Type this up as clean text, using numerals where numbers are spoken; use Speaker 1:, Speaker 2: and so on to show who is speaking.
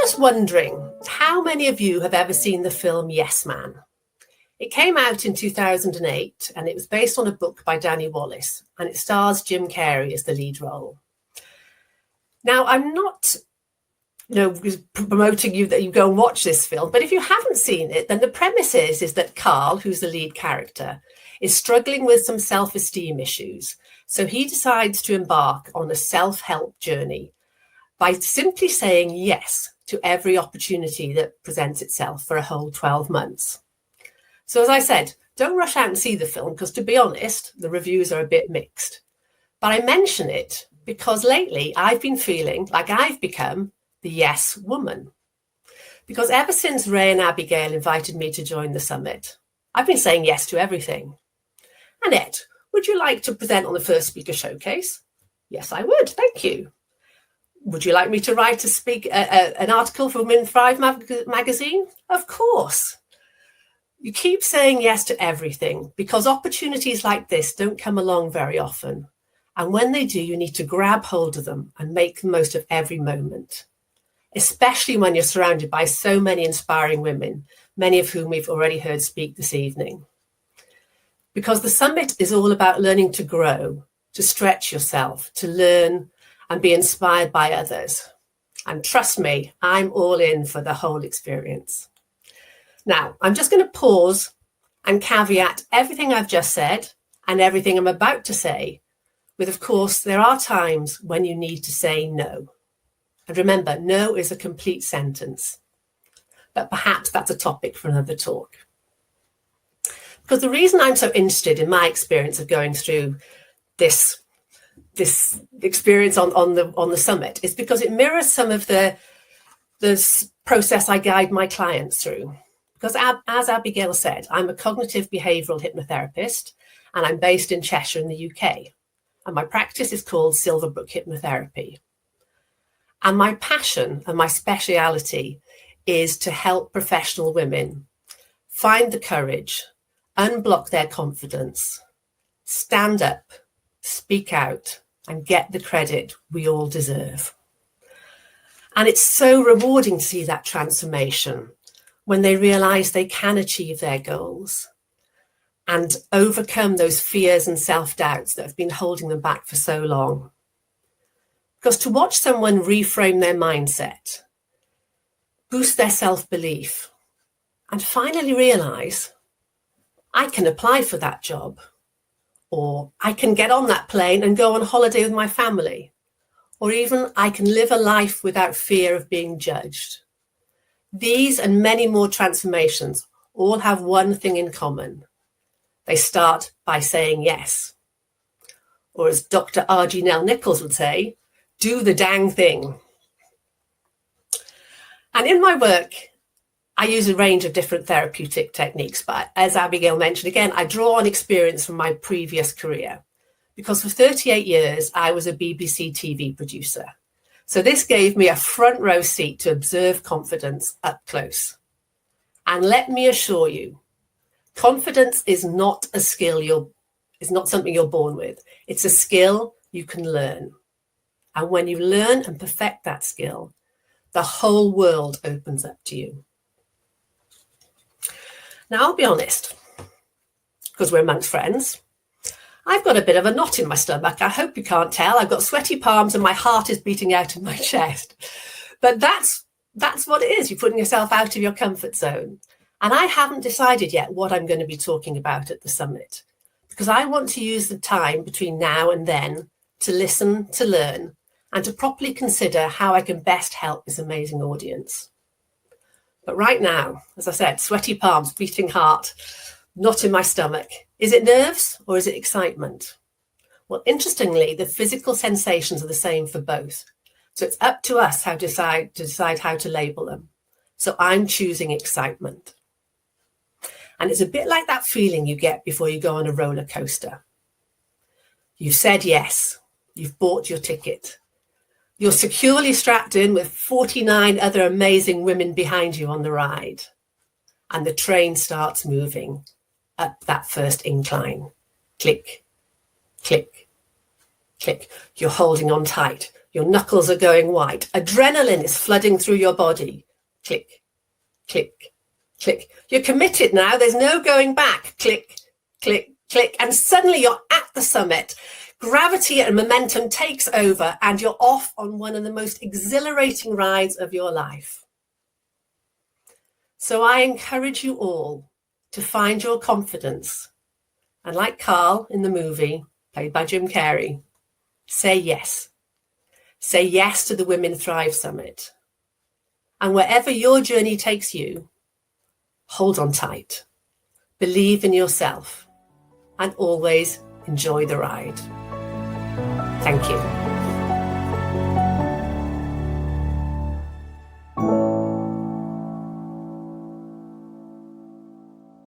Speaker 1: just wondering, how many of you have ever seen the film Yes Man? It came out in 2008 and it was based on a book by Danny Wallace, and it stars Jim Carrey as the lead role. Now, I'm not promoting you that you go and watch this film, but if you haven't seen it, then the premise is that Carl, who's the lead character, is struggling with some self-esteem issues. So he decides to embark on a self-help journey by simply saying yes to every opportunity that presents itself for a whole 12 months. So as I said, don't rush out and see the film, because to be honest, the reviews are a bit mixed. But I mention it because lately I've been feeling like I've become the yes woman. Because ever since Ray and Abigail invited me to join the summit, I've been saying yes to everything. Annette, would you like to present on the First Speaker Showcase? Yes, I would. Thank you. Would you like me to write an article for Women Thrive magazine? Of course. You keep saying yes to everything because opportunities like this don't come along very often. And when they do, you need to grab hold of them and make the most of every moment, especially when you're surrounded by so many inspiring women, many of whom we've already heard speak this evening. Because the summit is all about learning to grow, to stretch yourself, to learn and be inspired by others. And trust me, I'm all in for the whole experience. Now, I'm just going to pause and caveat everything I've just said and everything I'm about to say with, of course, there are times when you need to say no. And remember, no is a complete sentence. But perhaps that's a topic for another talk. Because the reason I'm so interested in my experience of going through this experience on the summit is because it mirrors some of the process I guide my clients through. Because as Abigail said, I'm a cognitive behavioural hypnotherapist and I'm based in Cheshire in the UK. And my practice is called Silverbrook Hypnotherapy. And my passion and my speciality is to help professional women find the courage, unblock their confidence, stand up, speak out, and get the credit we all deserve. And it's so rewarding to see that transformation when they realise they can achieve their goals and overcome those fears and self-doubts that have been holding them back for so long. Because to watch someone reframe their mindset, boost their self-belief, and finally realise, I can apply for that job, or I can get on that plane and go on holiday with my family, or even I can live a life without fear of being judged. These and many more transformations all have one thing in common. They start by saying yes. Or as Dr. R.G. Nell Nichols would say, do the dang thing. And in my work, I use a range of different therapeutic techniques, but as Abigail mentioned again, I draw on experience from my previous career because for 38 years, I was a BBC TV producer. So this gave me a front row seat to observe confidence up close. And let me assure you, confidence is not a skill is not something you're born with. It's a skill you can learn. And when you learn and perfect that skill, the whole world opens up to you. Now, I'll be honest, because we're amongst friends, I've got a bit of a knot in my stomach. I hope you can't tell. I've got sweaty palms and my heart is beating out in my chest. But that's what it is. You're putting yourself out of your comfort zone. And I haven't decided yet what I'm going to be talking about at the summit, because I want to use the time between now and then to listen, to learn, and to properly consider how I can best help this amazing audience. But right now, as I said, sweaty palms, beating heart, knot in my stomach. Is it nerves or is it excitement? Well, interestingly, the physical sensations are the same for both. So it's up to us to decide how to label them. So I'm choosing excitement. And it's a bit like that feeling you get before you go on a roller coaster. You've said yes. You've bought your ticket. You're securely strapped in with 49 other amazing women behind you on the ride. And the train starts moving up that first incline. Click, click, click. You're holding on tight. Your knuckles are going white. Adrenaline is flooding through your body. Click, click, click. You're committed now. There's no going back. Click, click, click. And suddenly you're at the summit. Gravity and momentum takes over and you're off on one of the most exhilarating rides of your life. So I encourage you all to find your confidence. And like Carl in the movie, played by Jim Carrey, say yes. Say yes to the Women Thrive Summit. And wherever your journey takes you, hold on tight, believe in yourself, and always enjoy the ride. Thank you.